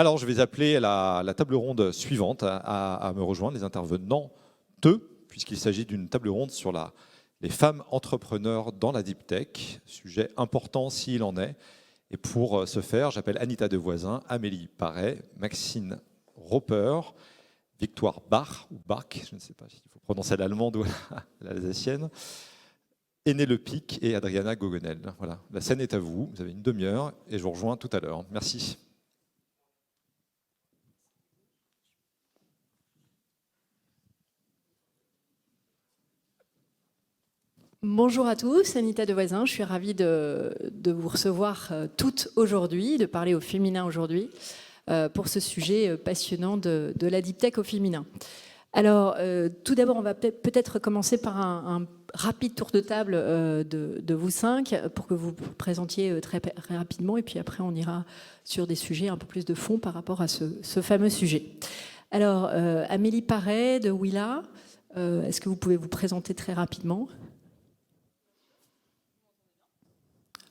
Alors, je vais appeler la table ronde suivante à me rejoindre, les intervenants, puisqu'il s'agit d'une table ronde sur les femmes entrepreneurs dans la deep tech, sujet important s'il en est. Et pour ce faire, j'appelle Anita Devoisin, Amélie Paré, Maxine Roper, Victoire Bach, ou Bach, je ne sais pas s'il faut prononcer l'allemande ou l'alsacienne, Aîné Lepic et Adriana Gogonel. Voilà, la scène est à vous, vous avez une demi-heure et je vous rejoins tout à l'heure. Merci. Bonjour à tous, Anita Devoisin, je suis ravie de vous recevoir toutes aujourd'hui, de parler au féminin aujourd'hui, pour ce sujet passionnant de la deep tech au féminin. Alors, tout d'abord, on va peut-être commencer par un rapide tour de table de vous cinq, pour que vous vous présentiez très rapidement, et puis après on ira sur des sujets un peu plus de fond par rapport à ce fameux sujet. Alors, Amélie Paré de Willa, est-ce que vous pouvez vous présenter très rapidement ?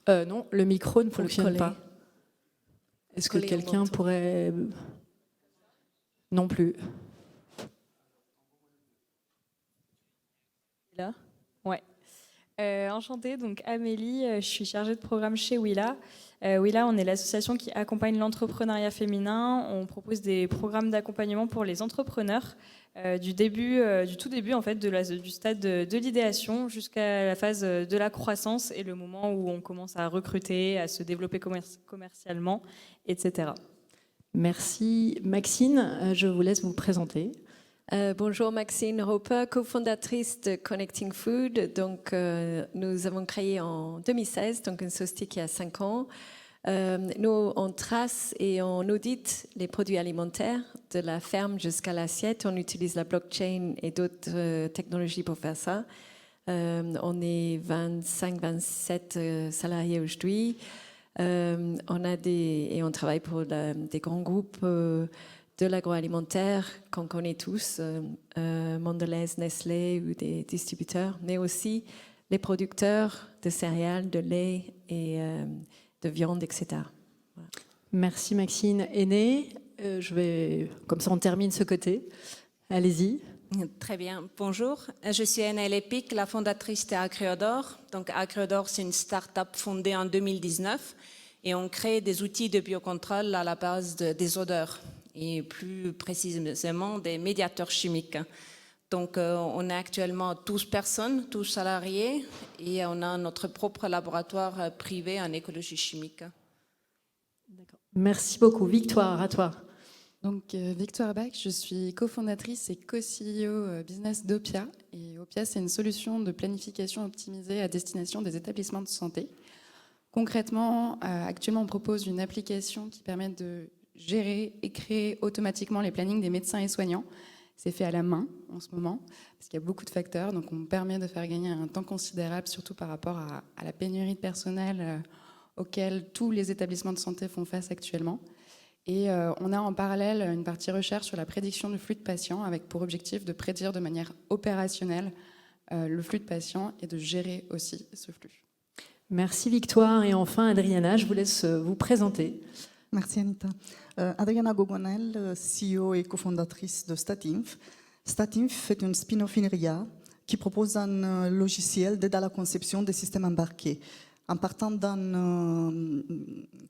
Non, le micro ne fonctionne pas. Est-ce que quelqu'un pourrait... Non plus. Là ? Ouais. Enchantée, donc Amélie, je suis chargée de programme chez Willa. Willa, on est l'association qui accompagne l'entrepreneuriat féminin. On propose des programmes d'accompagnement pour les entrepreneurs du tout début en fait, du stade de l'idéation jusqu'à la phase de la croissance et le moment où on commence à recruter, à se développer commercialement, etc. Merci. Maxine, je vous laisse vous présenter. Bonjour, Maxine Roper, cofondatrice de Connecting Food. Donc, nous avons créé en 2016, donc une société qui a 5 ans. Nous, on trace et on audite les produits alimentaires de la ferme jusqu'à l'assiette. On utilise la blockchain et d'autres technologies pour faire ça. On est 25-27 salariés aujourd'hui. On travaille pour des grands groupes de l'agroalimentaire qu'on connaît tous, Mondelez, Nestlé ou des distributeurs, mais aussi les producteurs de céréales, de lait et de viande, etc. Voilà. Merci Maxine. Aînée, comme ça on termine ce côté. Allez-y. Très bien. Bonjour, je suis Aînée Lepic, la fondatrice de Agriodor. Donc Agriodor, c'est une start-up fondée en 2019 et on crée des outils de biocontrôle à la base des odeurs et plus précisément des médiateurs chimiques. Donc on est actuellement 12 personnes, 12 salariés et on a notre propre laboratoire privé en écologie chimique. D'accord. Merci beaucoup. Victoire, à toi. Donc, Victoire Bach, je suis cofondatrice et co-CEO business d'Opia. Et Opia, c'est une solution de planification optimisée à destination des établissements de santé. Concrètement, actuellement, on propose une application qui permet de gérer et créer automatiquement les plannings des médecins et soignants. C'est fait à la main en ce moment, parce qu'il y a beaucoup de facteurs. Donc, on permet de faire gagner un temps considérable, surtout par rapport à la pénurie de personnel auquel tous les établissements de santé font face actuellement. Et on a en parallèle une partie recherche sur la prédiction du flux de patients avec pour objectif de prédire de manière opérationnelle le flux de patients et de gérer aussi ce flux. Merci Victoire. Et enfin Adriana, je vous laisse vous présenter. Merci Anita. Adriana Gogonel, CEO et cofondatrice de Statinf. Statinf est une spin-off INRIA qui propose un logiciel d'aide à la conception des systèmes embarqués. En partant d'un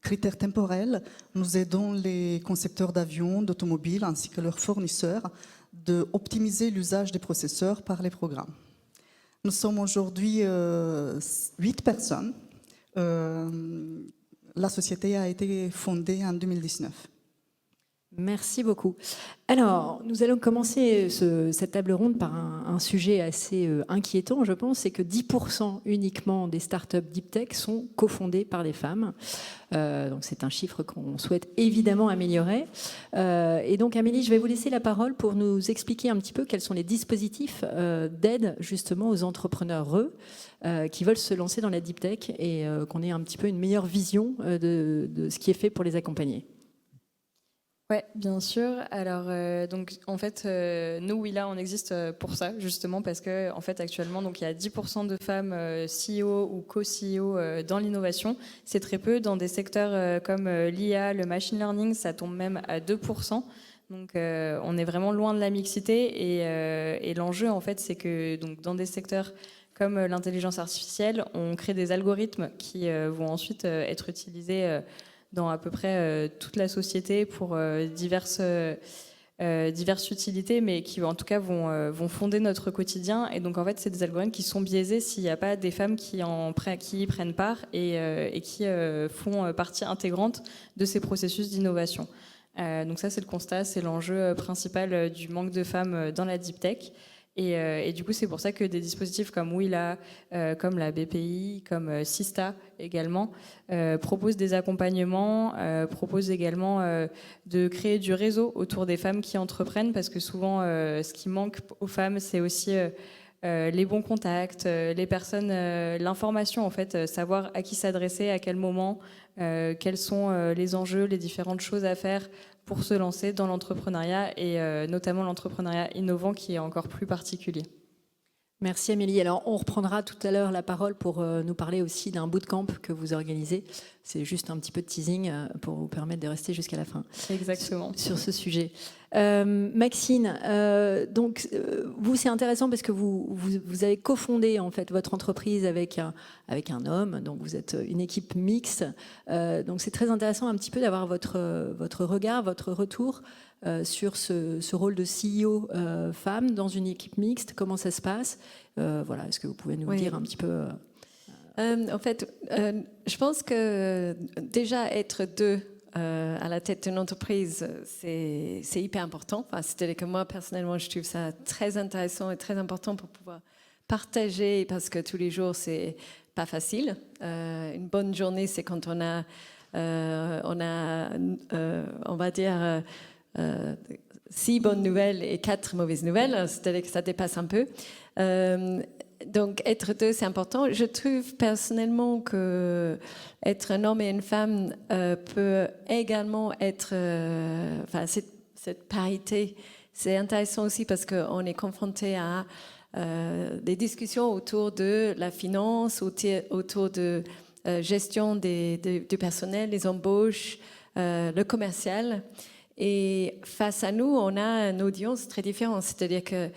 critère temporel, nous aidons les concepteurs d'avions, d'automobiles ainsi que leurs fournisseurs d'optimiser l'usage des processeurs par les programmes. Nous sommes aujourd'hui 8 personnes. La société a été fondée en 2019. Merci beaucoup. Alors, nous allons commencer cette table ronde par un sujet assez inquiétant, je pense, c'est que 10% uniquement des startups deep tech sont cofondées par des femmes. Donc c'est un chiffre qu'on souhaite évidemment améliorer. Et donc Amélie, je vais vous laisser la parole pour nous expliquer un petit peu quels sont les dispositifs d'aide justement aux entrepreneurs qui veulent se lancer dans la deep tech et qu'on ait un petit peu une meilleure vision de ce qui est fait pour les accompagner. Ouais, bien sûr. Alors, donc, en fait, nous, Willa, on existe pour ça, justement, parce que, en fait, actuellement, donc, il y a 10% de femmes CEO ou co-CEO dans l'innovation. C'est très peu. Dans des secteurs comme l'IA, le machine learning, ça tombe même à 2%. Donc, on est vraiment loin de la mixité. Et l'enjeu, en fait, c'est que, donc, dans des secteurs comme l'intelligence artificielle, on crée des algorithmes qui vont ensuite être utilisés dans à peu près toute la société pour diverses utilités, mais qui en tout cas vont fonder notre quotidien. Et donc en fait, c'est des algorithmes qui sont biaisés s'il n'y a pas des femmes qui y prennent part et qui font partie intégrante de ces processus d'innovation. Donc ça, c'est le constat, c'est l'enjeu principal du manque de femmes dans la deep tech. Et du coup, c'est pour ça que des dispositifs comme Willa, comme la BPI, comme Sista également, proposent des accompagnements, proposent également de créer du réseau autour des femmes qui entreprennent, parce que souvent, ce qui manque aux femmes, c'est aussi les bons contacts, les personnes, l'information en fait, savoir à qui s'adresser, à quel moment, quels sont les enjeux, les différentes choses à faire pour se lancer dans l'entrepreneuriat et notamment l'entrepreneuriat innovant qui est encore plus particulier. Merci Amélie. Alors on reprendra tout à l'heure la parole pour nous parler aussi d'un bootcamp que vous organisez. C'est juste un petit peu de teasing pour vous permettre de rester jusqu'à la fin. Exactement. Sur ce sujet. Maxine, vous c'est intéressant parce que vous avez cofondé en fait votre entreprise avec un homme, donc vous êtes une équipe mixte. Donc c'est très intéressant un petit peu d'avoir votre regard, votre retour sur ce rôle de CEO femme dans une équipe mixte. Comment ça se passe? Voilà, est-ce que vous pouvez nous dire un petit peu En fait, je pense que déjà être deux à la tête d'une entreprise, c'est hyper important. Enfin, c'est-à-dire que moi, personnellement, je trouve ça très intéressant et très important pour pouvoir partager, parce que tous les jours, c'est pas facile. Une bonne journée, c'est quand on va dire, 6 bonnes nouvelles et 4 mauvaises nouvelles. C'est-à-dire que ça dépasse un peu. Donc, être deux, c'est important. Je trouve personnellement que être un homme et une femme peut également être... cette parité, c'est intéressant aussi parce qu'on est confronté à des discussions autour de la finance, autour de gestion du personnel, les embauches, le commercial. Et face à nous, on a une audience très différente. C'est-à-dire que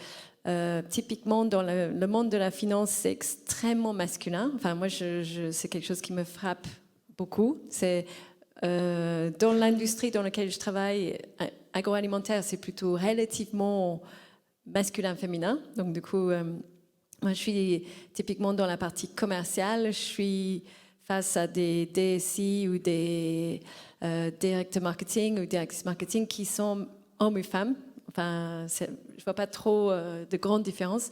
typiquement, dans le monde de la finance, c'est extrêmement masculin. Enfin, moi, c'est quelque chose qui me frappe beaucoup. C'est dans l'industrie dans laquelle je travaille, agroalimentaire, c'est plutôt relativement masculin-féminin. Donc, du coup, moi, je suis typiquement dans la partie commerciale. Je suis face à des DSI ou des directeurs marketing ou directrices marketing qui sont hommes et femmes. Enfin, je ne vois pas trop de grandes différences.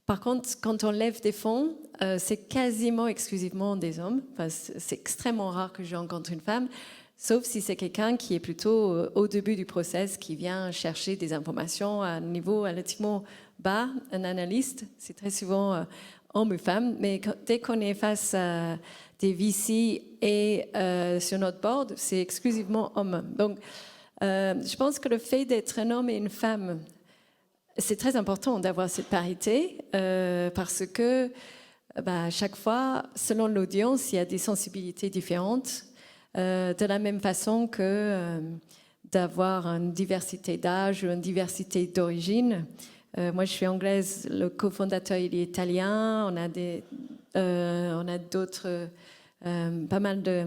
Par contre, quand on lève des fonds, c'est quasiment exclusivement des hommes. Enfin, c'est extrêmement rare que je rencontre une femme, sauf si c'est quelqu'un qui est plutôt au début du process, qui vient chercher des informations à un niveau relativement bas. Un analyste, c'est très souvent homme ou femme. Mais dès qu'on est face à des VC et sur notre board, c'est exclusivement homme. Donc, je pense que le fait d'être un homme et une femme, c'est très important d'avoir cette parité parce que à chaque fois, selon l'audience, il y a des sensibilités différentes. De la même façon que d'avoir une diversité d'âge ou une diversité d'origine. Moi, je suis anglaise, le cofondateur il est italien, on a d'autres, pas mal de...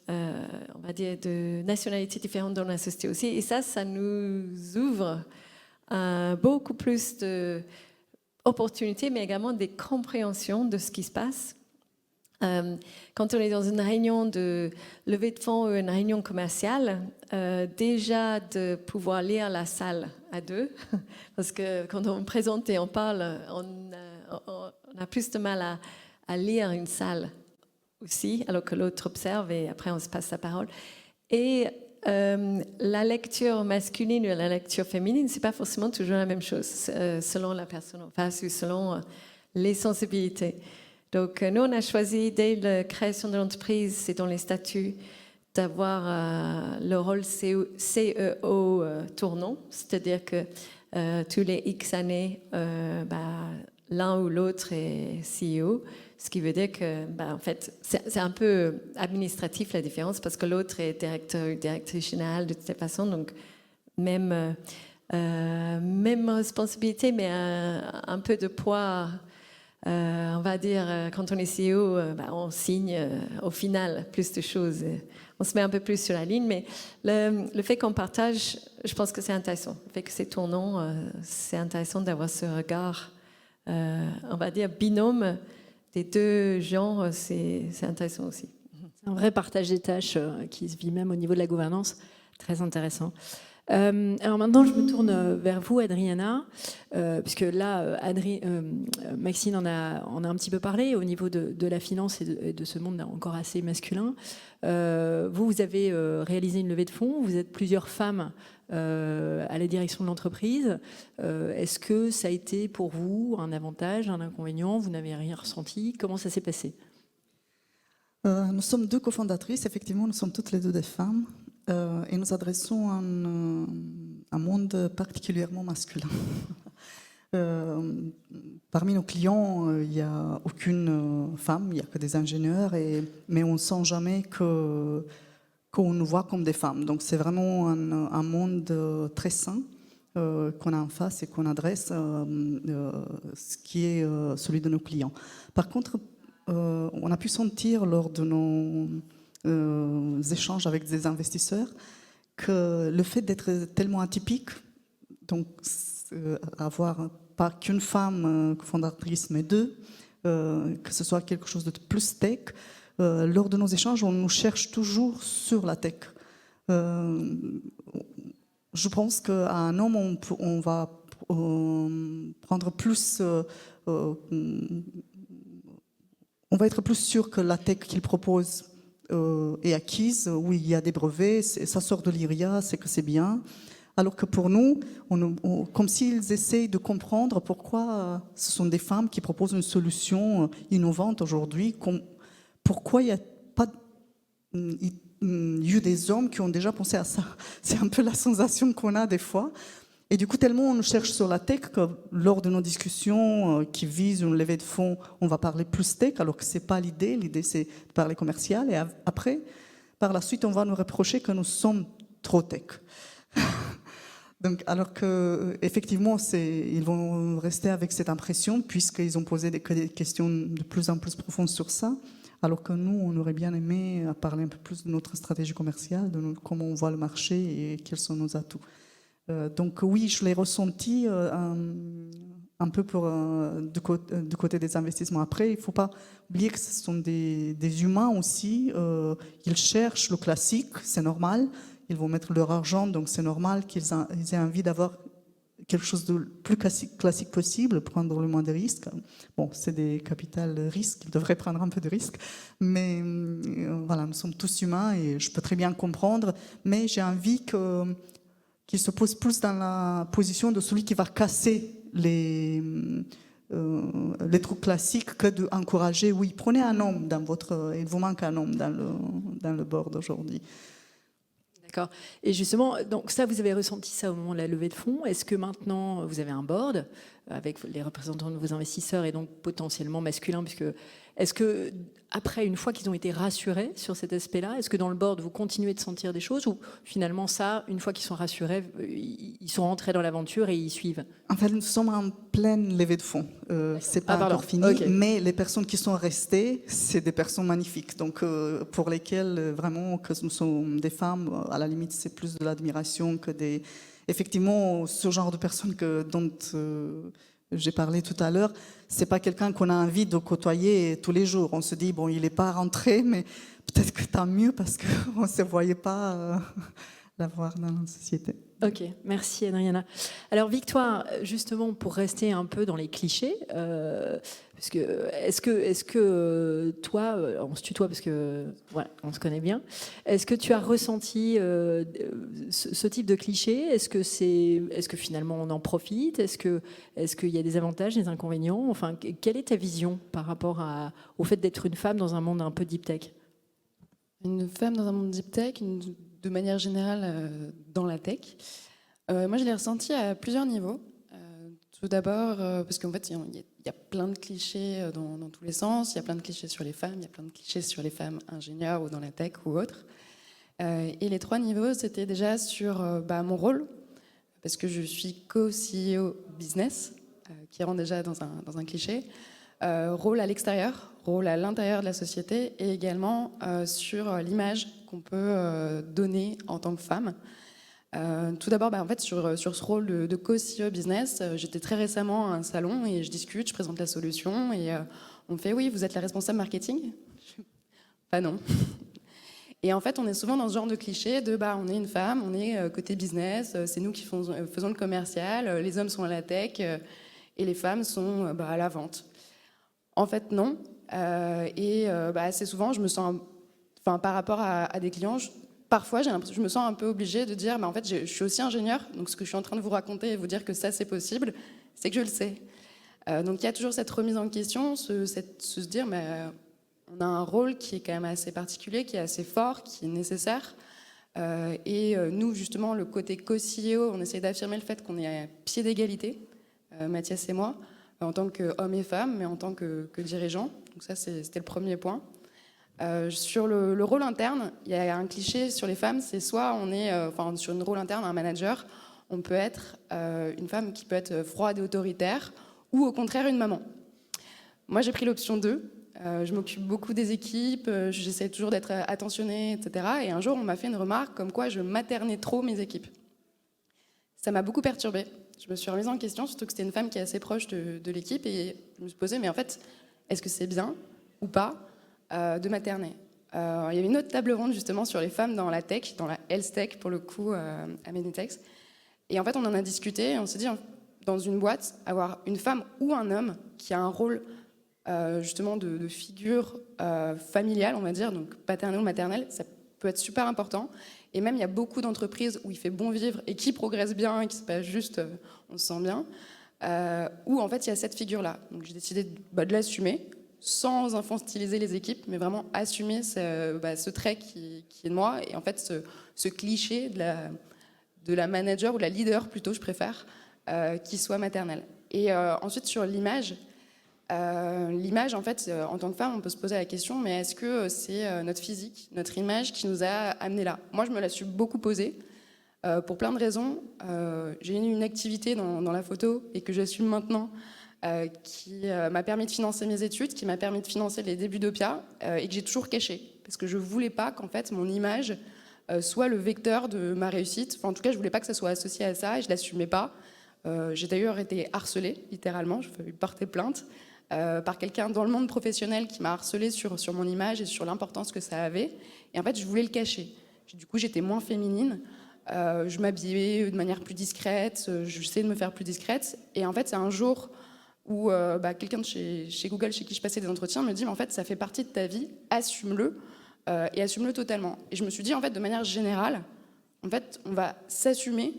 on va dire, de nationalités différentes dans la société aussi. Et ça nous ouvre beaucoup plus d'opportunités, mais également des compréhensions de ce qui se passe. Quand on est dans une réunion de levée de fonds ou une réunion commerciale, déjà de pouvoir lire la salle à deux, parce que quand on présente et on parle, on a plus de mal à lire une salle aussi, alors que l'autre observe et après on se passe la parole. Et la lecture masculine ou la lecture féminine, c'est pas forcément toujours la même chose, selon la personne en face ou selon les sensibilités. Donc nous, on a choisi dès la création de l'entreprise, c'est dans les statuts, d'avoir le rôle CEO tournant, c'est-à-dire que tous les X années, l'un ou l'autre est CEO, ce qui veut dire que, en fait, c'est un peu administratif la différence parce que l'autre est directeur ou directrice générale de toute façon, donc même responsabilité, mais un peu de poids. On va dire, quand on est CEO, on signe au final plus de choses. On se met un peu plus sur la ligne, mais le fait qu'on partage, je pense que c'est intéressant. Le fait que c'est tournant, c'est intéressant d'avoir ce regard, on va dire, binôme des deux gens, c'est intéressant aussi. C'est un vrai partage des tâches qui se vit même au niveau de la gouvernance. Très intéressant. Alors maintenant, je me tourne vers vous, Adriana, puisque là, Maxine en a un petit peu parlé au niveau de la finance et de ce monde encore assez masculin. Vous avez réalisé une levée de fonds, vous êtes plusieurs femmes à la direction de l'entreprise. Est-ce que ça a été pour vous un avantage, un inconvénient? Vous n'avez rien ressenti? Comment ça s'est passé? Nous sommes 2 cofondatrices, effectivement, nous sommes toutes les 2 des femmes. Et nous adressons un monde particulièrement masculin. Parmi nos clients, il n'y a aucune femme, il n'y a que des ingénieurs, mais on ne sent jamais qu'on nous voit comme des femmes. Donc c'est vraiment un monde très sain qu'on a en face et qu'on adresse, ce qui est celui de nos clients. Par contre, on a pu sentir lors de nos échanges avec des investisseurs que le fait d'être tellement atypique, donc avoir pas qu'une femme cofondatrice mais 2, que ce soit quelque chose de plus tech, lors de nos échanges on nous cherche toujours sur la tech. Je pense qu'à un homme on va prendre plus on va être plus sûr que la tech qu'il propose est acquise, oui, il y a des brevets, ça sort de l'IRIA, c'est que c'est bien. Alors que pour nous, comme s'ils essayent de comprendre pourquoi ce sont des femmes qui proposent une solution innovante aujourd'hui, pourquoi il n'y a pas eu des hommes qui ont déjà pensé à ça. C'est un peu la sensation qu'on a des fois. Et du coup, tellement on nous cherche sur la tech que lors de nos discussions qui visent une levée de fonds, on va parler plus tech, alors que ce n'est pas l'idée. L'idée, c'est de parler commercial. Et après, par la suite, on va nous reprocher que nous sommes trop tech. Donc, alors qu'effectivement, ils vont rester avec cette impression, puisqu'ils ont posé des questions de plus en plus profondes sur ça, alors que nous, on aurait bien aimé parler un peu plus de notre stratégie commerciale, de comment on voit le marché et quels sont nos atouts. Donc oui, je l'ai ressenti un peu du côté des investissements. Après, il ne faut pas oublier que ce sont des humains aussi. Ils cherchent le classique, c'est normal. Ils vont mettre leur argent, donc c'est normal qu'ils aient envie d'avoir quelque chose de plus classique possible, prendre le moins de risques. Bon, c'est des capitales risques, ils devraient prendre un peu de risques. Mais voilà, nous sommes tous humains et je peux très bien comprendre. Mais j'ai envie qu'il se pose plus dans la position de celui qui va casser les trucs classiques que d'encourager, oui, prenez un homme il vous manque un homme dans le board aujourd'hui. D'accord. Et justement, donc ça, vous avez ressenti ça au moment de la levée de fonds. Est-ce que maintenant, vous avez un board avec les représentants de vos investisseurs et donc potentiellement masculins, puisque est-ce que après, une fois qu'ils ont été rassurés sur cet aspect-là, est-ce que dans le board, vous continuez de sentir des choses ou finalement ça, une fois qu'ils sont rassurés, ils sont rentrés dans l'aventure et ils suivent? En fait, nous sommes en pleine levée de fonds. C'est pas encore fini, okay. Mais les personnes qui sont restées, c'est des personnes magnifiques. Donc, pour lesquelles vraiment que nous sommes des femmes, à la limite, c'est plus de l'admiration que des. Effectivement, ce genre de personnes dont j'ai parlé tout à l'heure, c'est pas quelqu'un qu'on a envie de côtoyer tous les jours. On se dit, bon, il n'est pas rentré, mais peut-être que tant mieux parce qu'on ne se voyait pas l'avoir dans la société. Ok, merci Adriana. Alors Victoire, justement pour rester un peu dans les clichés, parce que est-ce que toi, on se tutoie parce que voilà, on se connaît bien. Est-ce que tu as ressenti ce type de cliché? Est-ce que finalement on en profite? Est-ce qu'il y a des avantages, des inconvénients? Enfin, quelle est ta vision par rapport au fait d'être une femme dans un monde un peu deep tech? Une femme dans un monde deep tech, de manière générale dans la tech. Moi, je l'ai ressenti à plusieurs niveaux. Tout d'abord, parce qu'en fait, il y a plein de clichés dans tous les sens. Il y a plein de clichés sur les femmes, il y a plein de clichés sur les femmes ingénieures ou dans la tech ou autre. Et les 3 niveaux, c'était déjà sur mon rôle, parce que je suis co-CEO business, qui rentre déjà dans un cliché. Rôle à l'extérieur, rôle à l'intérieur de la société, et également sur l'image qu'on peut donner en tant que femme. Tout d'abord, en fait, sur ce rôle de co-CEO business, j'étais très récemment à un salon et je discute, je présente la solution et on me fait « Oui, vous êtes la responsable marketing ?» Pas non. Et en fait, on est souvent dans ce genre de cliché de on est une femme, on est côté business, c'est nous qui faisons le commercial, les hommes sont à la tech et les femmes sont à la vente. En fait, non. Assez souvent, je me sens, par rapport à des clients, parfois, je me sens un peu obligée de dire, en fait, je suis aussi ingénieure, donc ce que je suis en train de vous raconter et vous dire que ça, c'est possible, c'est que je le sais. Donc il y a toujours cette remise en question, se dire, on a un rôle qui est quand même assez particulier, qui est assez fort, qui est nécessaire. Nous, justement, le côté co-CEO, on essaie d'affirmer le fait qu'on est à pied d'égalité, Mathias et moi, en tant qu'hommes et femmes, mais en tant que dirigeants. Donc ça, c'était le premier point. Sur le rôle interne, il y a un cliché sur les femmes, c'est soit on est, sur un rôle interne, un manager, on peut être une femme qui peut être froide et autoritaire, ou au contraire une maman. Moi, j'ai pris l'option 2. Je m'occupe beaucoup des équipes, j'essaie toujours d'être attentionnée, etc. Et un jour, on m'a fait une remarque comme quoi je maternais trop mes équipes. Ça m'a beaucoup perturbée. Je me suis remise en question, surtout que c'était une femme qui est assez proche de l'équipe, et je me suis posée, mais en fait, est-ce que c'est bien ou pas de materner? Il y avait une autre table ronde justement sur les femmes dans la tech, dans la health tech pour le coup, à Meditex. Et en fait, on en a discuté et on s'est dit, dans une boîte, avoir une femme ou un homme qui a un rôle justement de figure familiale, on va dire, donc paternelle ou maternelle, ça peut être super important. Et même, il y a beaucoup d'entreprises où il fait bon vivre et qui progressent bien, et qui se passe juste, on se sent bien, où en fait, il y a cette figure-là. Donc j'ai décidé de l'assumer, sans infantiliser les équipes, mais vraiment assumer ce trait qui est de moi, et en fait ce cliché de la manager, ou la leader plutôt, je préfère, qui soit maternelle. Et ensuite, sur l'image, en fait, en tant que femme, on peut se poser la question, mais est-ce que c'est notre physique, notre image qui nous a amenés là? Moi, je me la suis beaucoup posée, pour plein de raisons. J'ai eu une activité dans la photo, et que j'assume maintenant, qui m'a permis de financer mes études, qui m'a permis de financer les débuts d'Opia, et que j'ai toujours caché, parce que je ne voulais pas qu'en fait, mon image soit le vecteur de ma réussite. Enfin, en tout cas, je ne voulais pas que ça soit associé à ça, et je ne l'assumais pas. J'ai d'ailleurs été harcelée, littéralement, je vais porter plainte, par quelqu'un dans le monde professionnel qui m'a harcelée sur mon image et sur l'importance que ça avait. Et en fait, je voulais le cacher. Du coup, j'étais moins féminine. Je m'habillais de manière plus discrète. J'essayais de me faire plus discrète. Et en fait, c'est un jour où quelqu'un de chez Google, chez qui je passais des entretiens, me dit, mais en fait, ça fait partie de ta vie, assume-le, et assume-le totalement. Et je me suis dit, en fait, de manière générale, en fait, on va s'assumer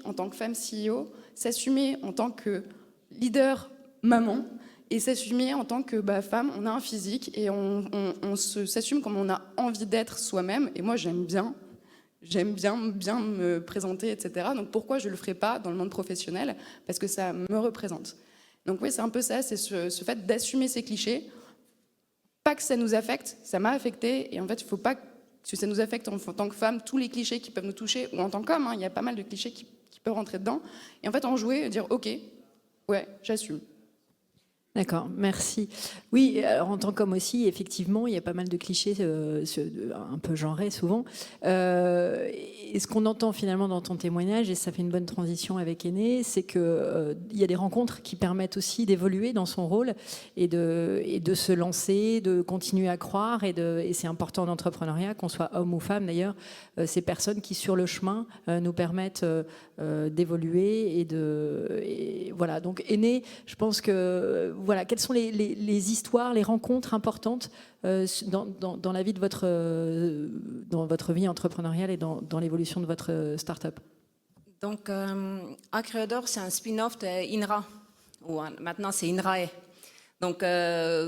en tant que femme CEO, s'assumer en tant que leader maman, et s'assumer en tant que femme. On a un physique, et on s'assume comme on a envie d'être soi-même. Et moi, j'aime bien me présenter, etc. Donc pourquoi je ne le ferais pas dans le monde professionnel? Parce que ça me représente. Donc oui, c'est un peu ça, c'est ce fait d'assumer ces clichés. Pas que ça nous affecte, ça m'a affecté, et en fait, il ne faut pas que ça nous affecte en tant que femme, tous les clichés qui peuvent nous toucher, ou en tant qu'homme, il y a pas mal de clichés qui peuvent rentrer dedans. Et en fait, en jouer, dire ok, ouais, j'assume. D'accord, merci. Oui, alors en tant qu'homme aussi, effectivement, il y a pas mal de clichés un peu genrés souvent. Et ce qu'on entend finalement dans ton témoignage, et ça fait une bonne transition avec Aîné, c'est qu'il y a des rencontres qui permettent aussi d'évoluer dans son rôle et de se lancer, de continuer à croire. Et c'est important en entrepreneuriat, qu'on soit homme ou femme d'ailleurs, ces personnes qui sur le chemin nous permettent d'évoluer. Et voilà, donc Aîné, je pense que... Voilà, quelles sont les histoires, les rencontres importantes dans la vie de dans votre vie entrepreneuriale et dans l'évolution de votre start-up? Donc, Acreodor, c'est un spin-off d'INRA, ou maintenant c'est INRAE. Donc,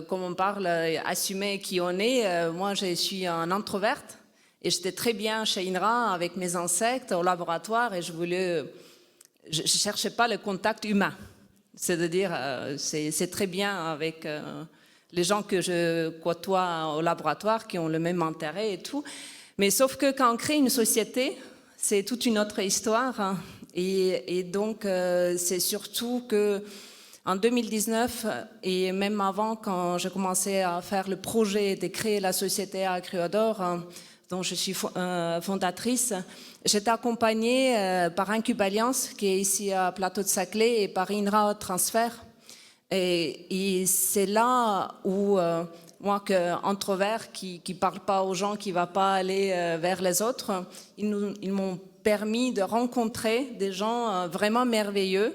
comme on parle, assumer qui on est, moi je suis un introverte et j'étais très bien chez INRA avec mes insectes au laboratoire et je cherchais pas le contact humain. C'est-à-dire, c'est très bien avec les gens que je côtoie au laboratoire qui ont le même intérêt et tout. Mais sauf que quand on crée une société, c'est toute une autre histoire. Hein. Et donc, c'est surtout que en 2019, et même avant, quand j'ai commencé à faire le projet de créer la société Acryodor, dont je suis fondatrice, j'étais accompagnée par Incub-Alliance, qui est ici à Plateau de Saclay, et par INRA Transfert. Et c'est là où, moi, introvert, qui ne parle pas aux gens, qui ne va pas aller vers les autres, ils m'ont permis de rencontrer des gens vraiment merveilleux,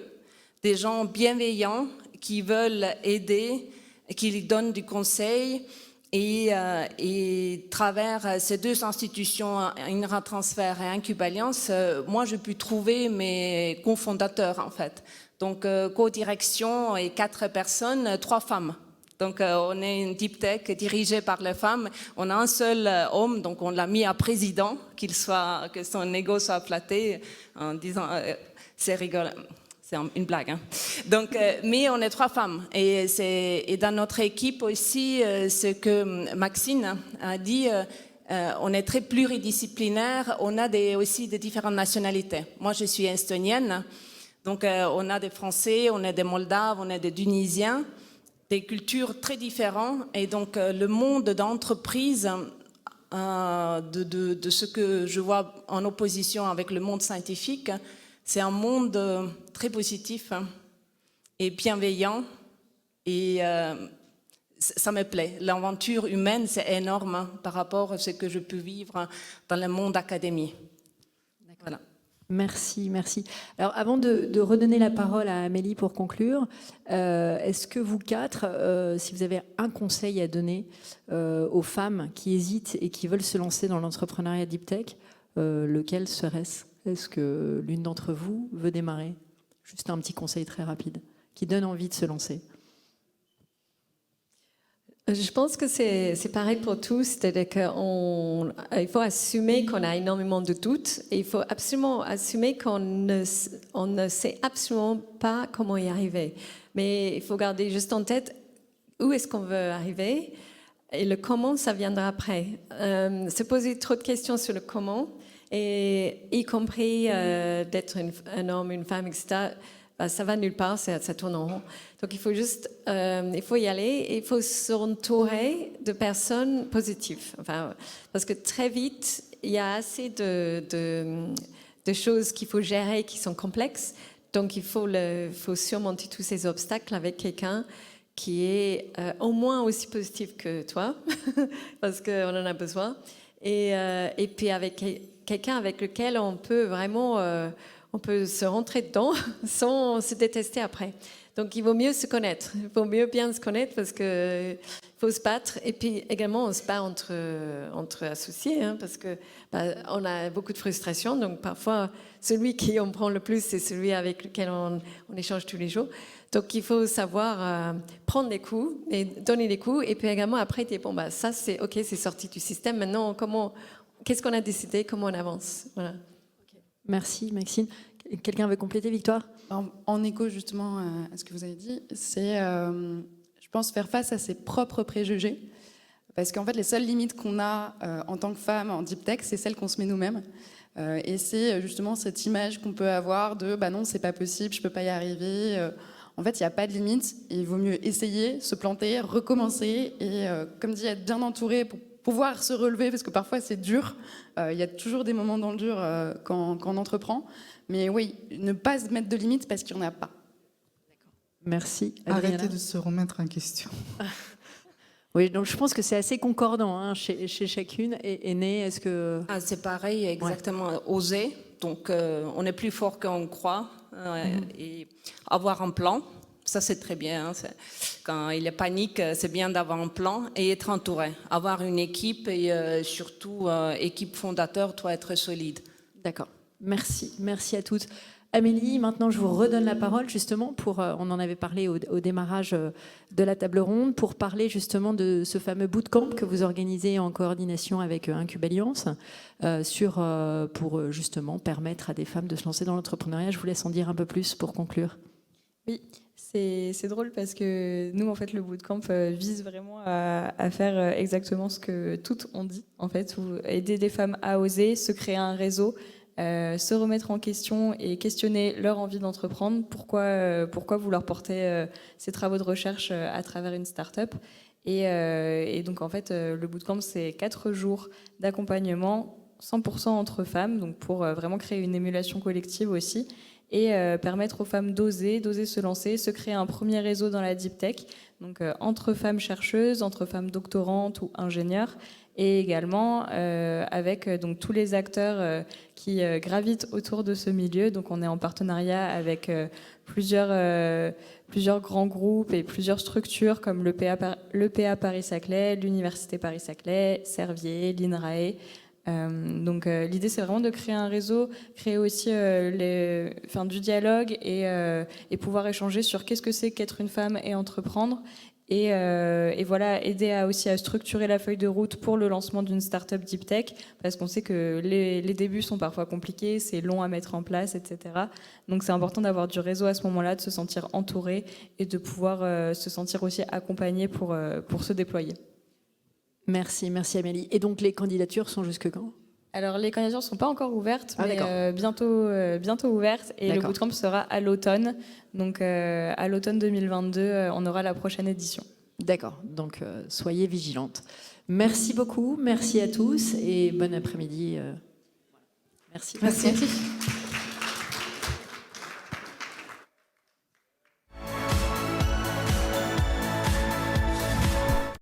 des gens bienveillants qui veulent aider, qui donnent du conseil. Et travers ces deux institutions, INRA Transfert et Incub-Alliance, moi, j'ai pu trouver mes cofondateurs, en fait. Donc, co-direction et 4 personnes, 3 femmes. Donc, on est une deep tech dirigée par les femmes. On a un seul homme, donc on l'a mis à président, que son ego soit flatté, en disant, c'est rigolo. C'est une blague. Hein. Donc, mais on est 3 femmes. Et dans notre équipe aussi, ce que Maxine a dit, on est très pluridisciplinaire. On a aussi des différentes nationalités. Moi, je suis estonienne. Donc, on a des Français, on a des Moldaves, on a des Tunisiens, des cultures très différentes. Et donc, le monde d'entreprise, de ce que je vois en opposition avec le monde scientifique, c'est un monde très positif et bienveillant et ça me plaît. L'aventure humaine, c'est énorme par rapport à ce que je peux vivre dans le monde académique. Voilà. Merci, merci. Alors, avant de redonner la parole à Amélie pour conclure, est-ce que vous 4, si vous avez un conseil à donner aux femmes qui hésitent et qui veulent se lancer dans l'entrepreneuriat deep tech, lequel serait-ce ? Est-ce que l'une d'entre vous veut démarrer ? Juste un petit conseil très rapide qui donne envie de se lancer. Je pense que c'est pareil pour tous, c'est-à-dire qu'il faut assumer qu'on a énormément de doutes et il faut absolument assumer qu'on ne sait absolument pas comment y arriver. Mais il faut garder juste en tête où est-ce qu'on veut arriver et le comment, ça viendra après. Se poser trop de questions sur le comment, et y compris d'être un homme, une femme, etc., ça va nulle part, ça tourne en rond. Donc il faut juste, il faut y aller et il faut s'entourer de personnes positives. Enfin, parce que très vite, il y a assez de choses qu'il faut gérer qui sont complexes. Donc il faut surmonter tous ces obstacles avec quelqu'un qui est au moins aussi positif que toi, parce qu'on en a besoin. Et puis avec quelqu'un avec lequel on peut vraiment on peut se rentrer dedans sans se détester après. Donc il vaut mieux se connaître, il vaut mieux bien se connaître parce qu'il faut se battre. Et puis également on se bat entre associés, hein, parce que on a beaucoup de frustration. Donc parfois celui qui en prend le plus, c'est celui avec lequel on échange tous les jours. Donc il faut savoir prendre des coups et donner des coups. Et puis également après dire bon ça c'est ok, c'est sorti du système. Maintenant qu'est-ce qu'on a décidé, comment on avance, voilà. Merci Maxine. Quelqu'un veut compléter, Victoire ? En écho justement à ce que vous avez dit, c'est, je pense, faire face à ses propres préjugés. Parce qu'en fait, les seules limites qu'on a en tant que femme en deep tech, c'est celles qu'on se met nous-mêmes. Et c'est justement cette image qu'on peut avoir de « non, c'est pas possible, je peux pas y arriver ». En fait, il n'y a pas de limite. Il vaut mieux essayer, se planter, recommencer et, comme dit, être bien entouré pour pouvoir se relever, parce que parfois c'est dur. Il y a toujours des moments dans le dur quand on entreprend. Mais oui, ne pas se mettre de limites parce qu'il n'y en a pas. Merci. Arrêtez de se remettre en question. Oui, donc je pense que c'est assez concordant hein, chez chacune. Et Né, est-ce que... C'est pareil, exactement. Ouais. Oser. Donc, on est plus fort qu'on croit. Et avoir un plan. Ça, c'est très bien. Hein. Quand il y a panique, c'est bien d'avoir un plan et être entouré. Avoir une équipe et surtout, équipe fondateur doit être solide. D'accord. Merci. Merci à toutes. Amélie, maintenant je vous redonne la parole justement pour, on en avait parlé au démarrage de la table ronde, pour parler justement de ce fameux bootcamp que vous organisez en coordination avec Incube Alliance pour justement permettre à des femmes de se lancer dans l'entrepreneuriat. Je vous laisse en dire un peu plus pour conclure. Oui, c'est drôle parce que nous, en fait, le bootcamp vise vraiment à faire exactement ce que toutes ont dit, en fait, aider des femmes à oser, se créer un réseau, se remettre en question et questionner leur envie d'entreprendre. Pourquoi vouloir porter ces travaux de recherche à travers une start-up. Et donc, en fait, le bootcamp, c'est 4 jours d'accompagnement 100% entre femmes, donc pour vraiment créer une émulation collective aussi, et permettre aux femmes d'oser se lancer, se créer un premier réseau dans la deep tech, donc entre femmes chercheuses, entre femmes doctorantes ou ingénieures, et également avec donc tous les acteurs qui gravitent autour de ce milieu. Donc on est en partenariat avec plusieurs grands groupes et plusieurs structures comme l'EPA Paris-Saclay, l'Université Paris-Saclay, Servier, l'INRAE. Donc l'idée c'est vraiment de créer un réseau, créer aussi du dialogue et pouvoir échanger sur qu'est-ce que c'est qu'être une femme et entreprendre. Et voilà, aider aussi à structurer la feuille de route pour le lancement d'une start-up deep tech, parce qu'on sait que les débuts sont parfois compliqués, c'est long à mettre en place, etc. Donc c'est important d'avoir du réseau à ce moment-là, de se sentir entouré et de pouvoir se sentir aussi accompagné pour se déployer. Merci Amélie. Et donc les candidatures sont jusque quand ? Alors les candidatures ne sont pas encore ouvertes, mais bientôt ouvertes. Et le bootcamp sera à l'automne. Donc à l'automne 2022, on aura la prochaine édition. D'accord, donc soyez vigilantes. Merci beaucoup, merci à tous et bon après-midi. Merci. Merci.